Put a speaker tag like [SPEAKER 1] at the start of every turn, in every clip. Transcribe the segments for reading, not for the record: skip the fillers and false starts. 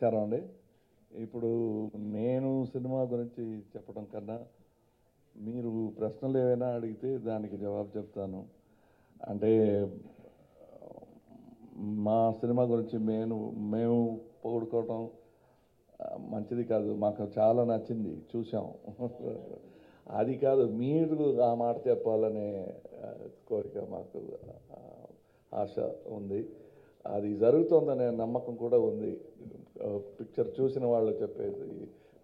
[SPEAKER 1] నమస్కారం అండి. ఇప్పుడు నేను సినిమా గురించి చెప్పడం కన్నా మీరు ప్రశ్నలు ఏవైనా అడిగితే దానికి జవాబు చెప్తాను. అంటే మా సినిమా గురించి మేము పొగుడుకోవటం మంచిది కాదు. మాకు చాలా నచ్చింది, చూసాం. అది కాదు, మీరు ఆ మాట చెప్పాలనే కోరిక మాకు, ఆశ ఉంది. అది జరుగుతుందనే నమ్మకం కూడా ఉంది. పిక్చర్ చూసిన వాళ్ళు చెప్పేది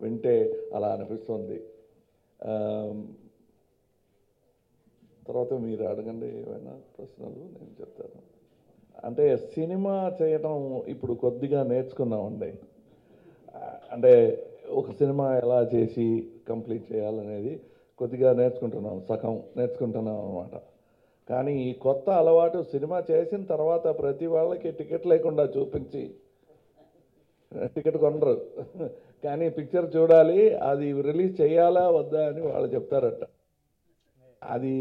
[SPEAKER 1] వింటే అలా అనిపిస్తుంది. తర్వాత మీరు అడగండి ఏమైనా ప్రశ్నలు, నేను చెప్తాను. అంటే సినిమా చేయటం ఇప్పుడు కొద్దిగా నేర్చుకున్నామండి. అంటే ఒక సినిమా ఎలా చేసి కంప్లీట్ చేయాలనేది కొద్దిగా నేర్చుకుంటున్నాం, సగం నేర్చుకుంటున్నాం అన్నమాట. కానీ ఈ కొత్త అలవాటు సినిమా చేసిన తర్వాత ప్రతి వాళ్ళకి టికెట్ లేకుండా చూపించి, టికెట్ కొనరు కానీ పిక్చర్ చూడాలి, అది రిలీజ్ చేయాలా వద్దా అని వాళ్ళు చెప్తారట. అది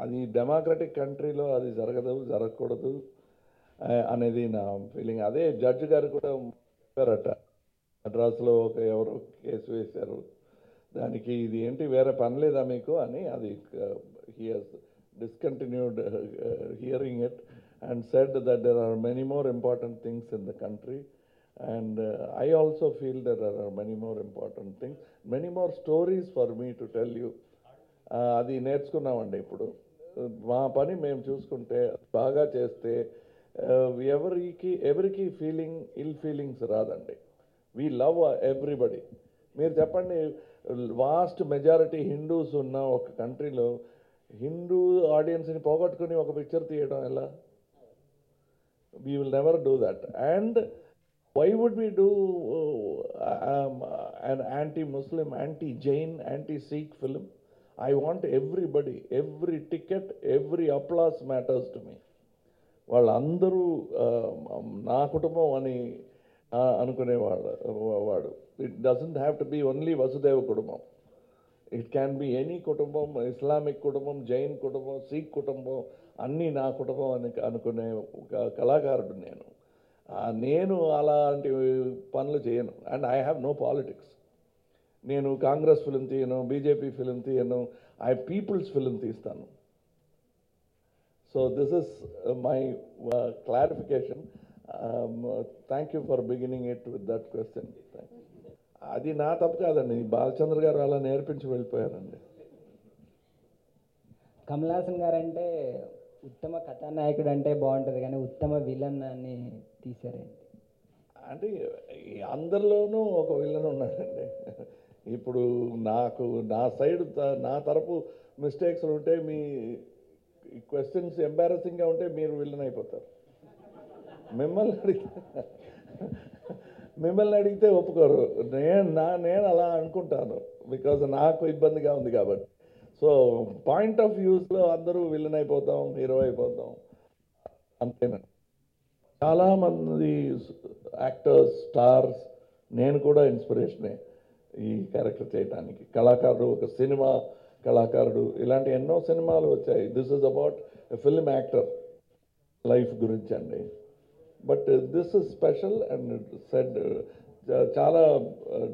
[SPEAKER 1] అది డెమోక్రటిక్ కంట్రీలో అది జరగకూడదు అనేది నా ఫీలింగ్. అదే జడ్జి గారు కూడా చెప్పారట, మద్రాసులో ఎవరో కేసు వేశారు దానికి, ఇది ఏంటి వేరే పని లేదా మీకు అని. అది he has discontinued hearing it and said that there are many more important things in the country, and I also feel that there are many more important things, many more stories for me to tell you. అది నేర్చుకున్నామండి. ఇప్పుడు మా పని మేము చూసుకుంటే బాగా చేస్తే ఎవరికి ఇల్ feelings రాదండి. We love everybody. మీరు చెప్పండి, వాస్ట్ మెజారిటీ హిందూస్ ఉన్న ఒక కంట్రీలో హిందూ ఆడియన్స్ని పోగొట్టుకుని ఒక పిక్చర్ తీయడం ఎలా? We will never do that. And why would we do an anti-Muslim, anti-Jain, anti-Sikh film? I want everybody, every ticket, every applause matters to me. వాళ్ళందరూ నా కుటుంబం అని అనుకునేవాడు. It doesn't have to be only వసుదేవ కుటుంబం. It can be any కుటుంబం, Islamic కుటుంబం, జైన్ కుటుంబం, సిక్ కుటుంబం, అన్నీ నా కుటుంబం అని అనుకునే ఒక కళాకారుడు నేను. నేను అలాంటి పనులు చేయను. And I have no politics. నేను కాంగ్రెస్ ఫిలిం తీయను, బీజేపీ ఫిలిం తీయను, పీపుల్స్ ఫిలిం తీస్తాను. So this is my clarification. Thank you for beginning it with that question. అది నా తప్పు కాదండి, బాలచంద్ర గారు అలా నేర్పించి వెళ్ళిపోయారండి.
[SPEAKER 2] కమల్ హాసన్ గారు అంటే ఉత్తమ కథానాయకుడు అంటే బాగుంటుంది, కానీ ఉత్తమ విలన్ అని తీశారండి.
[SPEAKER 1] అంటే అందరిలోనూ ఒక విలన్ ఉన్నాడండి. ఇప్పుడు నాకు నా సైడ్, నా తరపు మిస్టేక్స్ ఉంటే, మీ క్వశ్చన్స్ ఎంబారసింగ్గా ఉంటే మీరు విలన్ అయిపోతారు. మిమ్మల్ని అడిగితే ఒప్పుకోరు. నేను అలా అనుకుంటాను, బికాజ్ నాకు ఇబ్బందిగా ఉంది కాబట్టి. సో పాయింట్ ఆఫ్ వ్యూస్లో అందరూ విలన్ అయిపోతాం, హీరో అయిపోతాం, అంతేనండి. చాలామంది యాక్టర్స్, స్టార్స్, నేను కూడా ఇన్స్పిరేషనే ఈ క్యారెక్టర్ చేయడానికి. కళాకారుడు, ఒక సినిమా కళాకారుడు, ఇలాంటి ఎన్నో సినిమాలు వచ్చాయి. This is about film actor life గురించి అండి. But this is special and said చాలా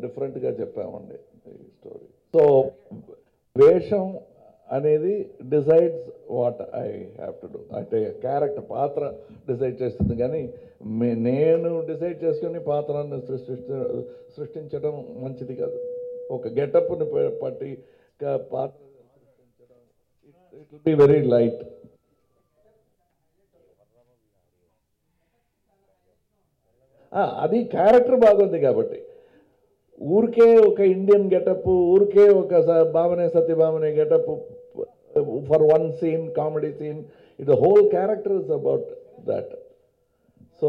[SPEAKER 1] డిఫరెంట్గా చెప్పామండి ఈ స్టోరీ. సో వేషం అనేది decides what I have to do. అంటే క్యారెక్టర్, పాత్ర డిసైడ్ చేస్తుంది, కానీ నేను డిసైడ్ చేసుకుని పాత్రను సృష్టించడం మంచిది కాదు. ఒక గెటప్ని పట్టి పాత్ర సృష్టించడం, it will be very light. అది క్యారెక్టర్ బాగుంది కాబట్టి. ఊరికే ఒక ఇండియన్ గెటప్, ఊరికే ఒక భామనే సత్యభామనే getup for one scene, comedy scene, it the whole character is about that. So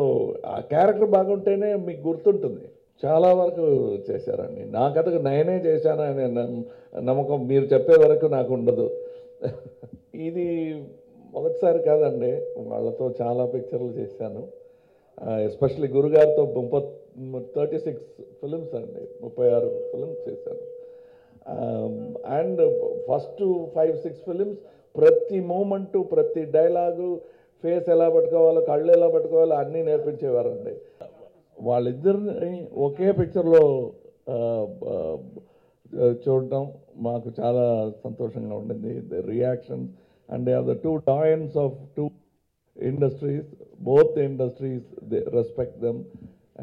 [SPEAKER 1] ఆ క్యారెక్టర్ బాగుంటేనే మీకు గుర్తుంటుంది. చాలా వరకు చేశారండి. నా కథకు నేనే చేశానని నమ్మకం మీరు చెప్పే వరకు నాకు ఉండదు. ఇది మొదటిసారి కాదండి, వాళ్ళతో చాలా పిక్చర్లు చేశాను. ఎస్పెషల్లీ గురుగారితో 36 ఫిలిమ్స్ అండి, 36 ఫిలిమ్స్ చేశాను. అండ్ ఫస్ట్ 5-6 ఫిలిమ్స్ ప్రతి మూమెంటు, ప్రతి డైలాగు, ఫేస్ ఎలా పట్టుకోవాలో, కళ్ళు ఎలా పట్టుకోవాలో అన్నీ నేర్పించేవారండి. వాళ్ళిద్దరిని ఒకే పిక్చర్లో చూడటం మాకు చాలా సంతోషంగా ఉండింది. The reactions and they are the two titans of two industries. Both the industries they respect them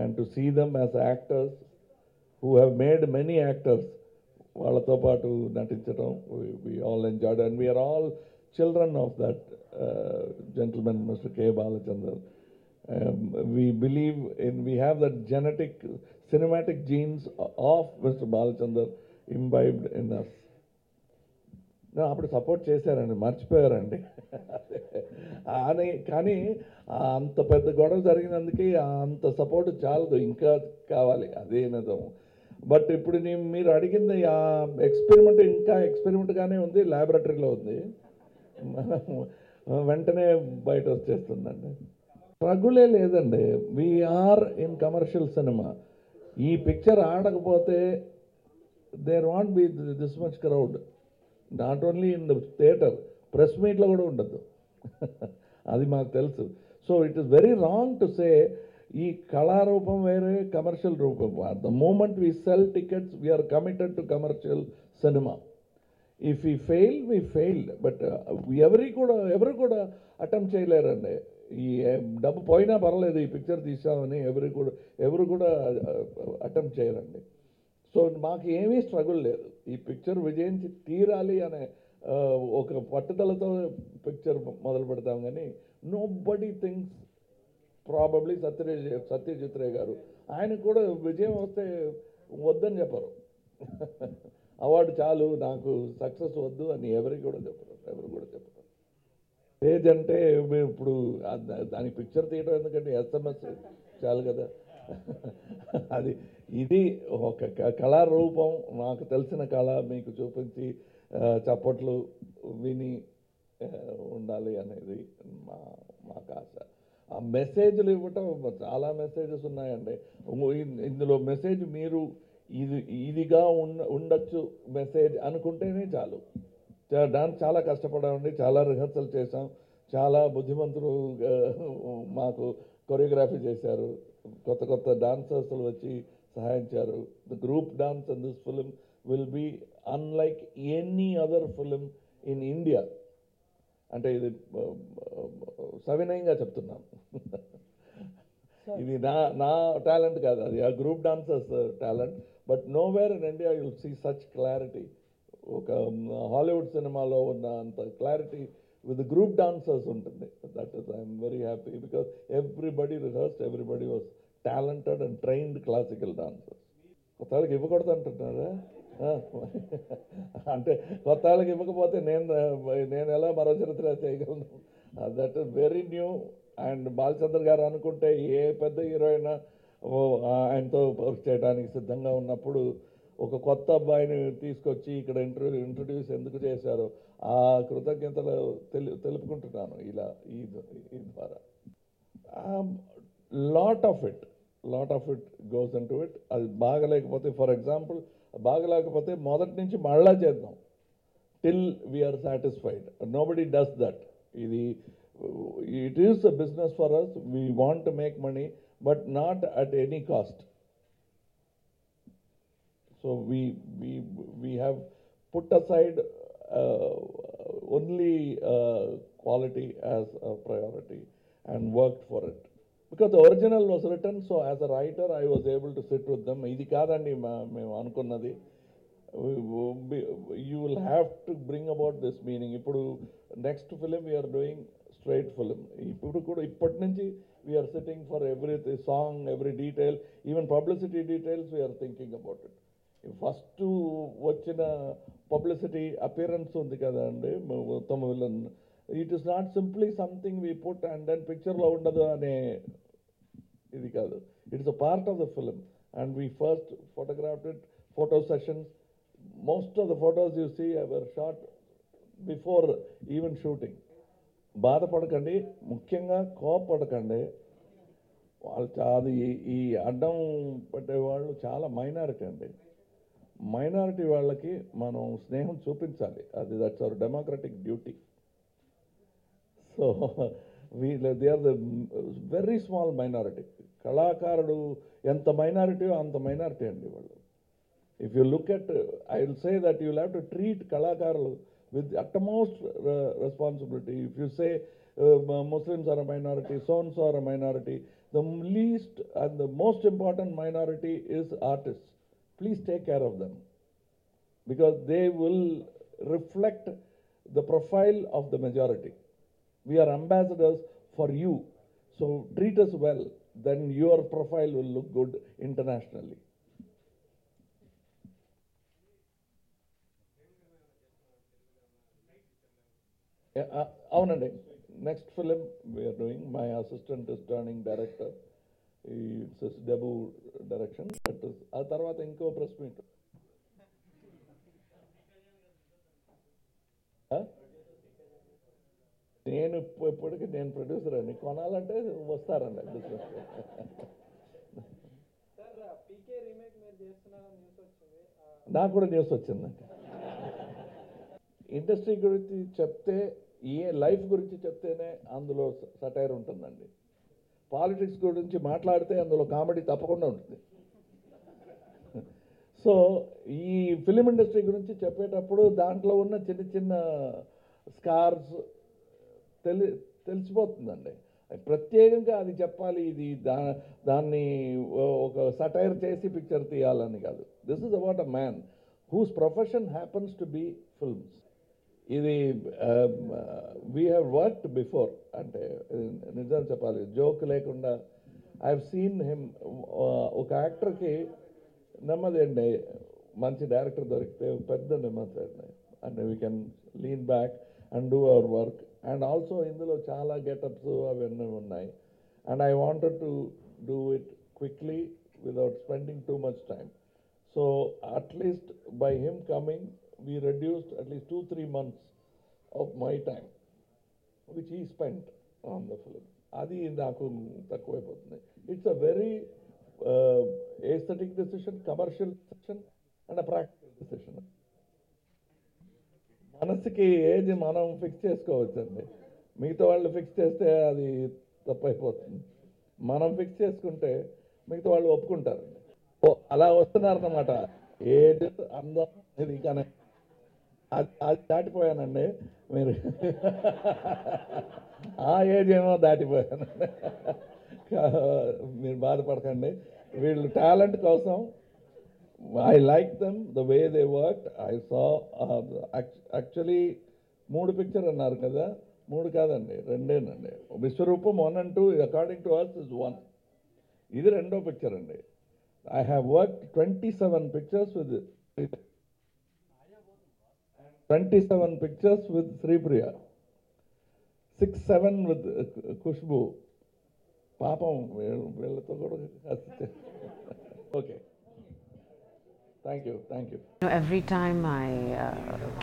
[SPEAKER 1] and to see them as actors who have made many actors వాళ్ళతో పాటు నటించడం we all enjoyed and we are all children of that gentleman Mr. K. Balachandran. We believe in, we have that genetic cinematic genes of Mr. Balachandran imbibed in us. అప్పుడు support చేశారండి, మర్చిపోయారండి అని. కానీ అంత పెద్ద గొడవ జరిగినందుకే అంత సపోర్ట్ చాలదు, ఇంకా కావాలి, అదే నిజం. బట్ ఇప్పుడు మీరు అడిగింది ఆ ఎక్స్పెరిమెంట్ ఇంకా ఎక్స్పెరిమెంట్గానే ఉంది, ల్యాబొరేటరీలో ఉంది, వెంటనే బయట వచ్చేస్తుందండి. స్ట్రగులే లేదండి. We're in commercial cinema. ఈ పిక్చర్ ఆడకపోతే there won't be this much crowd, not only in the theatre, press మీట్లో కూడా ఉండదు. అది మాకు తెలుసు. So it is very wrong to say ఈ కళారూపం వేరే, కమర్షియల్ రూపం. The moment we sell tickets we're committed to commercial cinema. If we fail we failed, but ఎవరు కూడా అటెంప్ట్ చేయలేరండి. ఈ డబ్బు పోయినా పర్వాలేదు ఈ పిక్చర్ తీసామని ఎవరు కూడా అటెంప్ట్ చేయరండి. సో మాకు ఏమీ స్ట్రగుల్ లేదు. ఈ పిక్చర్ విజయించి తీరాలి అనే ఒక పట్టుదలతో పిక్చర్ మొదలు పెడతాం. కానీ nobody things, probably Satyajit Ray గారు ఆయనకు కూడా విజయం వస్తే వద్దని చెప్పరు. అవార్డు చాలు, నాకు సక్సెస్ వద్దు అని ఎవరు కూడా చెప్పరు. స్టేజ్ అంటే మేము ఇప్పుడు దానికి పిక్చర్ తీయడం ఎందుకంటే ఎస్ఎంఎస్ చాలు కదా. ఇది ఒక కళారూపం, నాకు తెలిసిన కళ మీకు చూపించి చప్పట్లు విని ఉండాలి అనేది మాకు ఆశ. ఆ మెసేజ్లు ఇవ్వటం, చాలా మెసేజెస్ ఉన్నాయండి ఇందులో. మెసేజ్ మీరు ఇదిగా ఉండొచ్చు మెసేజ్ అనుకుంటేనే చాలు. దానికి చాలా కష్టపడామండి, చాలా రిహర్సల్ చేసాం, చాలా బుద్ధిమంతులు మాకు కొరియోగ్రఫీ చేశారు, కొత్త డాన్సర్స్లు వచ్చి సహాయించారు. The group dance in this film will be unlike any other film in India. అంటే ఇది సవినయంగా చెప్తున్నాను. ఇది నా టాలెంట్ కాదు, అది ఆ group dancers talent. But nowhere in India you will see such clarity. ఒక హాలీవుడ్ సినిమాలో ఉన్న అంత క్లారిటీ విత్ గ్రూప్ డాన్సర్స్ ఉంటుంది. That is I'm very happy because everybody rehearsed, everybody was talented and trained classical dancers. కొత్త వాళ్ళకి ఇవ్వకూడదు అంటున్నారా? అంటే కొత్త వాళ్ళకి ఇవ్వకపోతే నేను ఎలా మరో చరిత్ర చేయగలను? That is very new. And Balachandra గారు అనుకుంటే ఏ పెద్ద హీరోయిన్ ఆయనతో వర్క్ చేయడానికి సిద్ధంగా ఉన్నప్పుడు ఒక కొత్త అబ్బాయిని తీసుకొచ్చి ఇక్కడ ఇంట్రడ్యూస్ ఎందుకు చేశారో ఆ కృతజ్ఞతలు తెలుపుకుంటున్నాను ఇలా ఈ ద్వారా. Lot of it goes into it. అది బాగలేకపోతే, ఫర్ ఎగ్జాంపుల్ బాగలేకపోతే మొదటి నుంచి మళ్ళా చేద్దాం till we're satisfied. Nobody does that. It is a business for us. We want to make money, but not at any cost. So we have put aside only quality as a priority and worked for it. Because the original was written, so as a writer I was able to sit with them. Idi kadandi mem anukunnadi. You will have to bring about this meaning. Ippudu next film we are doing straight film. ఇప్పటి నుంచి we are sitting for every song, every detail, even publicity details we are thinking about it. First వచ్చిన publicity appearance ఉంది కదా అండి Uttama Villain. It is not simply something we put and then పిక్చర్లో ఉండదు అనే ఇది కాదు. It is a part of the film and we first photographed it, photo sessions. Most of the photos you see ever shot before even shooting. బాధపడకండి, ముఖ్యంగా కోపపడకండి. వాళ్ళు ఈ అడ్డం పట్టేవాళ్ళు చాలా మైనారిటీ అండి. మైనారిటీ వాళ్ళకి మనం స్నేహం చూపించాలి, అది that's our democratic duty. So they are the very small minority. కళాకారుడు ఎంత మైనారిటీ అంత మైనారిటీ అండి వాళ్ళు. If you look at, I will say that you will have to treat Kalakaru with utmost responsibility. If you say Muslims are a minority, so-and-so are a minority, the least and the most important minority is artists. Please take care of them, because they will reflect the profile of the majority. We are ambassadors for you, so treat us well, then your profile will look good internationally. అవునండి, next film we're doing. My assistant is turning director. It's debut direction. ఆ తర్వాత ఇంకో press meet. నేను ఇప్పటికీ నేను producer అండి, కొనాలంటే వస్తారండి బిజినెస్. నాకు కూడా న్యూస్ వచ్చిందండి. ఇండస్ట్రీ గురించి చెప్తే, లైఫ్ గురించి చెప్తేనే అందులో సటైర్ ఉంటుందండి. పాలిటిక్స్ గురించి మాట్లాడితే అందులో కామెడీ తప్పకుండా ఉంటుంది. సో ఈ ఫిలిం ఇండస్ట్రీ గురించి చెప్పేటప్పుడు దాంట్లో ఉన్న చిన్న చిన్న స్కార్స్ తెలిసిపోతుందండి. ప్రత్యేకంగా అది చెప్పాలి, ఇది దాన్ని ఒక సటైర్ చేసి పిక్చర్ తీయాలని కాదు. This is about a man whose profession happens to be films. ఇది వీ హ్యావ్ వర్క్డ్ బిఫోర్. అంటే నిజం చెప్పాలి, జోక్ లేకుండా ఐ హ్యావ్ సీన్ హిమ్. ఒక యాక్టర్కి నెమ్మది అండి, మంచి డైరెక్టర్ దొరికితే పెద్ద నెమ్మది అండి, and we can lean back and do our work. And also ఇందులో చాలా గెటప్స్ అవన్నీ ఉన్నాయి. And I wanted to do it quickly without spending too much time. So at least by him coming, we reduced at least 2-3 months of my time, which he spent on the film. Adi naku takkuvayipotundi. It's a very aesthetic decision, commercial decision, and a practical decision. మనసుకి ఏది మనం fix చేసుకోవచ్చండి, మిగతా వాళ్ళు fix చేస్తే అది తప్పైపోతుంది. మనం fix చేసుకుంటే మిగతా వాళ్ళు ఒప్పుకుంటారండి. అలా వస్తున్నారన్నమాట. ఏది అందం ఇది కానీ అది దాటిపోయానండి. మీరు ఆ ఏజ్ ఏమో దాటిపోయానండి. మీరు బాధపడకండి. వీళ్ళు టాలెంట్ కోసం I like them the way they work. I saw actually 3 picture అన్నారు కదా, 3 కాదండి, 2 Vishwaroopam 1 and 2 according to us is 1. ఇది 2వ పిక్చర్ అండి. I have worked 27 pictures with Sri Priya, 6-7 with Kushbu. Papam, vellato kuda. Okay. Thank you.
[SPEAKER 3] Every time I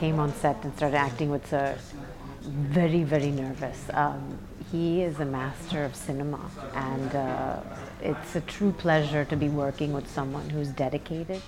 [SPEAKER 3] came on set and started acting with Sir, very, very nervous. He is a master of cinema, and it's a true pleasure to be working with someone who's dedicated